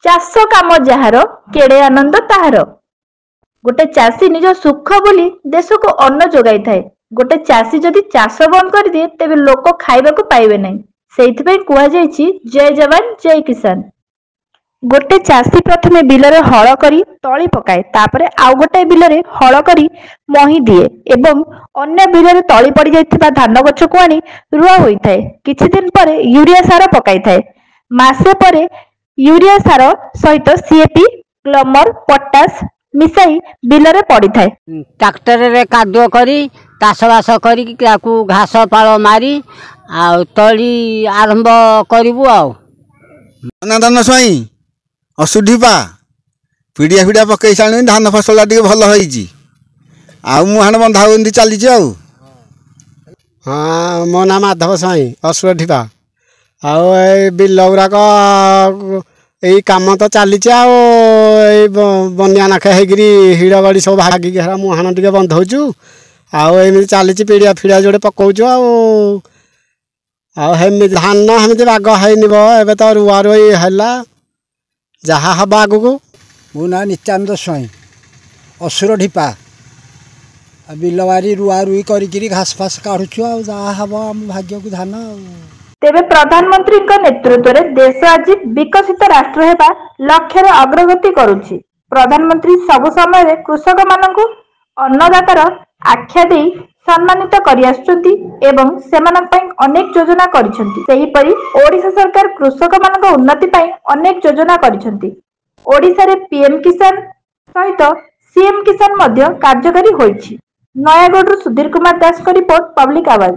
चाष काम जार केड़े आनंद ताहार। गोटे चाषी निज सुख बोली देश को अन्न जोगाई थाए। गोटे चाषी जदि चाष बंद कर दिए तेबे लोक खाइबाकू पाइबे नहीं। सेइथिपई कुहा जायछि जय जवान जय किसान। गोटे चाषी प्रथमे बिलरे हल करी तली पकाए, तापरे आउ गोटे बिलरे हल करी मही दिए एवं अन्य बिलरे तली पड़ी जाइथिबा धान गछ को आनी रुआ होइथाए। किछि दिन परे यूरिया सार पकाई थाए। मासे परे यूरिया सार सहित सीएपी ग्लमर पोटास मिसाई बिलरे पड़ी थाए। ट्रैक्टर रे कादुओ करी चाषबास करी घास पाल मारी आ तली आरंभ करिबु। धान स्वाई असुढ़ीपा पिड़िया फिड़िया पकई साणी धान फसल टे भल होती मुहाण बंधा बंधी चली। हाँ, मो ना माधव स्वाई असुढ़ीपा बिल गुराक यही कम तो चली बनिया नाखे होगी हिड़ गड़ी सब भागिक मुहाण टे बंधौचु आमती चली पिड़िया फिड़िया जोड़े पकाउचु आमती धान हमें बाग है तो रुआ रुई है जहा हम आग को। मो ना नित्यानंद स्वाई असुर ढीपा बिलवारी रुआ रुई करी घास फास काढ़ुचु हम भाग्य को धान। तेबे प्रधानमंत्री नेतृत्व में देश आज विकसित राष्ट्र हेबा लक्ष्य अग्रगति करुछि। प्रधानमंत्री सब समय कृषक मानकु अन्नदातार आख्या दे सम्मानित करि आछुछंती एवं सेमानक पई अनेक योजना करिसंती। सेहिपरि ओडिशा सरकार कृषक मानक उन्नति पई अनेक योजना करिसंती। ओडिशा रे पीएम किसान सहित सीएम किसान मध्य कार्यकारी होइछि। नयागढ़ सुधीर कुमार दास को रिपोर्ट, पब्लिक आवाज।